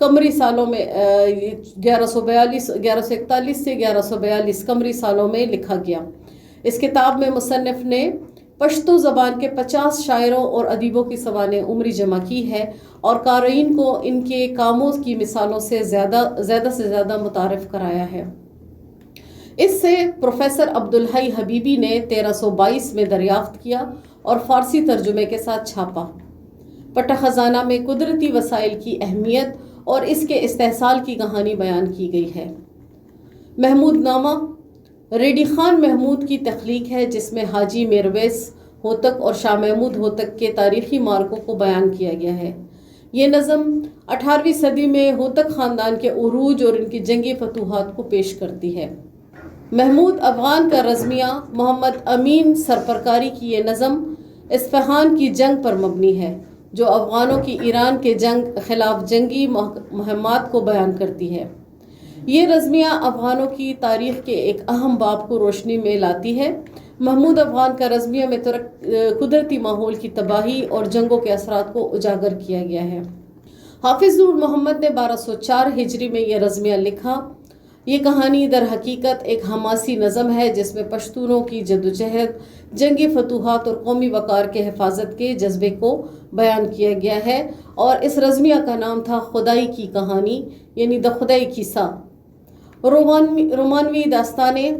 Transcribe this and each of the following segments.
قمری سالوں میں 1141 سے 1142 قمری سالوں میں لکھا گیا۔ اس کتاب میں مصنف نے پشتو زبان کے 50 شاعروں اور ادیبوں کی سوانح عمری جمع کی ہے اور قارئین کو ان کے کاموں کی مثالوں سے زیادہ متعارف کرایا ہے۔ اس سے پروفیسر عبدالحی حبیبی نے 1322 میں دریافت کیا اور فارسی ترجمے کے ساتھ چھاپا۔ پٹہ خزانہ میں قدرتی وسائل کی اہمیت اور اس کے استحصال کی کہانی بیان کی گئی ہے۔ محمود نامہ ریڈی خان محمود کی تخلیق ہے، جس میں حاجی میرویس ہوتک اور شاہ محمود ہوتک کے تاریخی معرکوں کو بیان کیا گیا ہے۔ یہ نظم 18ویں صدی میں ہوتک خاندان کے عروج اور ان کی جنگی فتوحات کو پیش کرتی ہے۔ محمود افغان کا رزمیہ محمد امین سرپرکاری کی یہ نظم اصفہان کی جنگ پر مبنی ہے، جو افغانوں کی ایران کے خلاف جنگی مہمات کو بیان کرتی ہے۔ یہ رزمیہ افغانوں کی تاریخ کے ایک اہم باب کو روشنی میں لاتی ہے۔ محمود افغان کا رزمیہ میں قدرتی ماحول کی تباہی اور جنگوں کے اثرات کو اجاگر کیا گیا ہے۔ حافظ نور محمد نے 1204 ہجری میں یہ رزمیہ لکھا۔ یہ کہانی در حقیقت ایک حماسی نظم ہے، جس میں پشتونوں کی جدوجہد، جنگی فتوحات اور قومی وقار کے حفاظت کے جذبے کو بیان کیا گیا ہے، اور اس رزمیہ کا نام تھا خدائی کی کہانی، یعنی دا خدائی قصہ۔ رومانوی داستانیں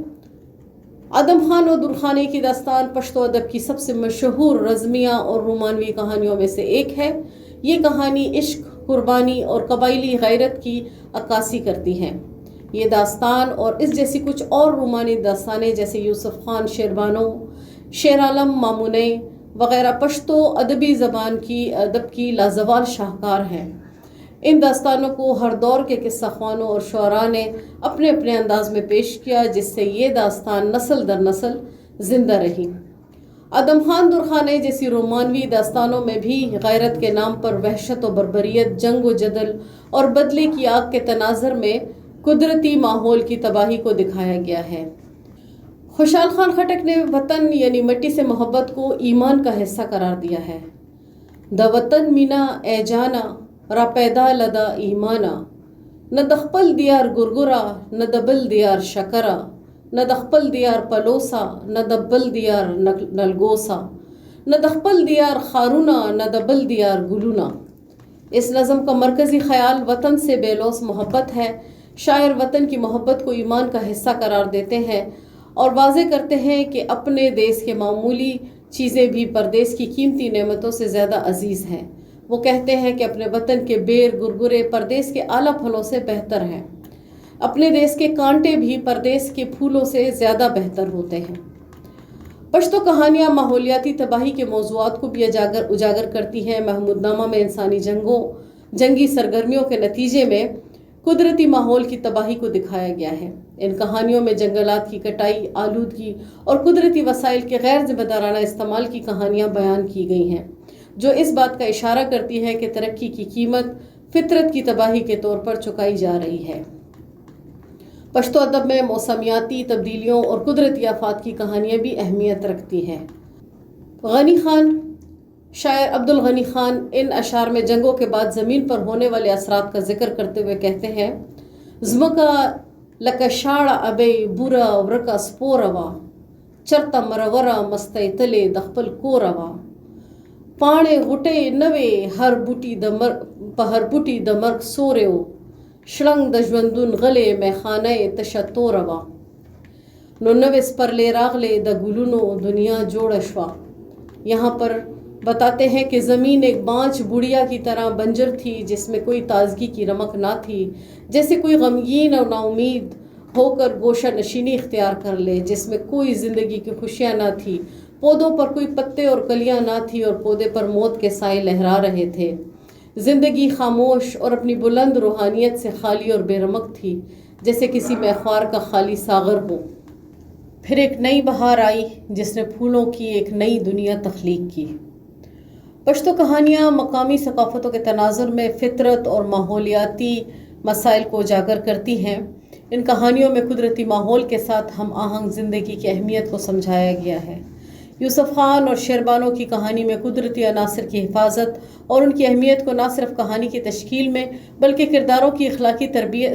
آدم خان و درخانی کی داستان پشتو ادب کی سب سے مشہور رزمیہ اور رومانوی کہانیوں میں سے ایک ہے۔ یہ کہانی عشق، قربانی اور قبائلی غیرت کی عکاسی کرتی ہے۔ یہ داستان اور اس جیسی کچھ اور رومانی داستانیں جیسے یوسف خان شیربانو، شیر عالم مامونی وغیرہ پشتو ادب کی لازوال شاہکار ہیں۔ ان داستانوں کو ہر دور کے قصہ خوانوں اور شعراء نے اپنے اپنے انداز میں پیش کیا، جس سے یہ داستان نسل در نسل زندہ رہی۔ آدم خان درخانی جیسی رومانوی داستانوں میں بھی غیرت کے نام پر وحشت و بربریت، جنگ و جدل اور بدلے کی آگ کے تناظر میں قدرتی ماحول کی تباہی کو دکھایا گیا ہے۔ خوشحال خان خٹک نے وطن یعنی مٹی سے محبت کو ایمان کا حصہ قرار دیا ہے۔ دا وطن مینا اے جانا را پیدا لدا ایمانا، نہ دخپل دیار گرگرا نہ دبل دیار شکرا، نہ دخپل دیار پلوسا نہ دبل دیار نلگوسا، نہ دخپل دیار خارونا نہ دبل دیار گلونا۔ اس نظم کا مرکزی خیال وطن سے بے لوث محبت ہے۔ شاعر وطن کی محبت کو ایمان کا حصہ قرار دیتے ہیں اور واضح کرتے ہیں کہ اپنے دیس کے معمولی چیزیں بھی پردیس کی قیمتی نعمتوں سے زیادہ عزیز ہیں۔ وہ کہتے ہیں کہ اپنے وطن کے بیر گرگرے پردیس کے اعلیٰ پھلوں سے بہتر ہیں، اپنے دیس کے کانٹے بھی پردیس کے پھولوں سے زیادہ بہتر ہوتے ہیں۔ پشتو کہانیاں ماحولیاتی تباہی کے موضوعات کو بھی اجاگر کرتی ہیں۔ محمود نامہ میں انسانی جنگی سرگرمیوں کے نتیجے میں قدرتی ماحول کی تباہی کو دکھایا گیا ہے۔ ان کہانیوں میں جنگلات کی کٹائی، آلودگی اور قدرتی وسائل کے غیر ذمہ دارانہ استعمال کی کہانیاں بیان کی گئی ہیں، جو اس بات کا اشارہ کرتی ہے کہ ترقی کی قیمت فطرت کی تباہی کے طور پر چکائی جا رہی ہے۔ پشتو ادب میں موسمیاتی تبدیلیوں اور قدرتی آفات کی کہانیاں بھی اہمیت رکھتی ہیں۔ غنی خان شاعر عبدالغنی خان ان اشعار میں جنگوں کے بعد زمین پر ہونے والے اثرات کا ذکر کرتے ہوئے کہتے ہیں: زمکا لکشاڑا ابے برا ورکا سپوروا، چرتا مرورا مستے تلے دخپل کوروا، پانے غٹے نوے ہر بوٹی دمرگ سوریو، شلنگ دجوندن غلے میں خانے تشتوروا، نو نویس پر لے راغلے دا گلونو دنیا جوڑشوا۔ یہاں پر بتاتے ہیں کہ زمین ایک بانچ بڑیا کی طرح بنجر تھی، جس میں کوئی تازگی کی رمق نہ تھی، جیسے کوئی غمگین اور نا امید ہو کر گوشہ نشینی اختیار کر لے، جس میں کوئی زندگی کی خوشیاں نہ تھی، پودوں پر کوئی پتے اور کلیاں نہ تھی اور پودے پر موت کے سائے لہرا رہے تھے۔ زندگی خاموش اور اپنی بلند روحانیت سے خالی اور بے رمق تھی، جیسے کسی میخوار کا خالی ساغر ہو۔ پھر ایک نئی بہار آئی جس نے پھولوں کی ایک نئی دنیا تخلیق کی۔ پشتو کہانیاں مقامی ثقافتوں کے تناظر میں فطرت اور ماحولیاتی مسائل کو اجاگر کرتی ہیں۔ ان کہانیوں میں قدرتی ماحول کے ساتھ ہم آہنگ زندگی کی اہمیت کو سمجھایا گیا ہے۔ یوسف خان اور شیربانو کی کہانی میں قدرتی عناصر کی حفاظت اور ان کی اہمیت کو نہ صرف کہانی کی تشکیل میں بلکہ کرداروں کی اخلاقی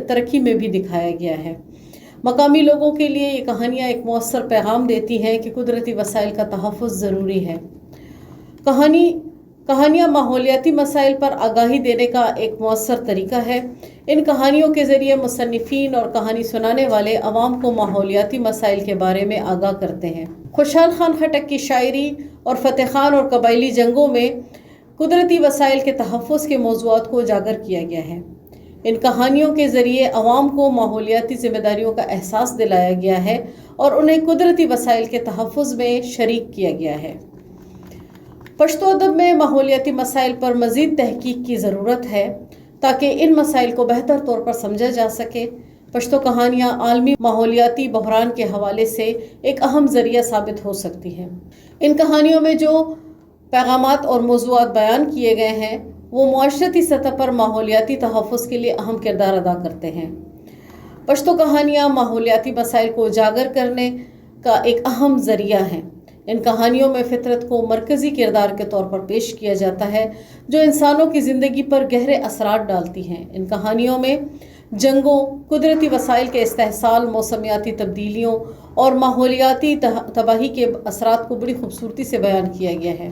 ترقی میں بھی دکھایا گیا ہے۔ مقامی لوگوں کے لیے یہ کہانیاں ایک مؤثر پیغام دیتی ہیں کہ قدرتی وسائل کا تحفظ ضروری ہے۔ کہانیاں ماحولیاتی مسائل پر آگاہی دینے کا ایک مؤثر طریقہ ہے۔ ان کہانیوں کے ذریعے مصنفین اور کہانی سنانے والے عوام کو ماحولیاتی مسائل کے بارے میں آگاہ کرتے ہیں۔ خوشحال خان خٹک کی شاعری اور فتح خان اور قبائلی جنگوں میں قدرتی وسائل کے تحفظ کے موضوعات کو اجاگر کیا گیا ہے۔ ان کہانیوں کے ذریعے عوام کو ماحولیاتی ذمہ داریوں کا احساس دلایا گیا ہے اور انہیں قدرتی وسائل کے تحفظ میں شریک کیا گیا ہے۔ پشتو ادب میں ماحولیاتی مسائل پر مزید تحقیق کی ضرورت ہے تاکہ ان مسائل کو بہتر طور پر سمجھا جا سکے۔ پشتو کہانیاں عالمی ماحولیاتی بحران کے حوالے سے ایک اہم ذریعہ ثابت ہو سکتی ہیں۔ ان کہانیوں میں جو پیغامات اور موضوعات بیان کیے گئے ہیں وہ معاشرتی سطح پر ماحولیاتی تحفظ کے لیے اہم کردار ادا کرتے ہیں۔ پشتو کہانیاں ماحولیاتی مسائل کو اجاگر کرنے کا ایک اہم ذریعہ ہیں۔ ان کہانیوں میں فطرت کو مرکزی کردار کے طور پر پیش کیا جاتا ہے جو انسانوں کی زندگی پر گہرے اثرات ڈالتی ہیں۔ ان کہانیوں میں جنگوں، قدرتی وسائل کے استحصال، موسمیاتی تبدیلیوں اور ماحولیاتی تباہی کے اثرات کو بڑی خوبصورتی سے بیان کیا گیا ہے۔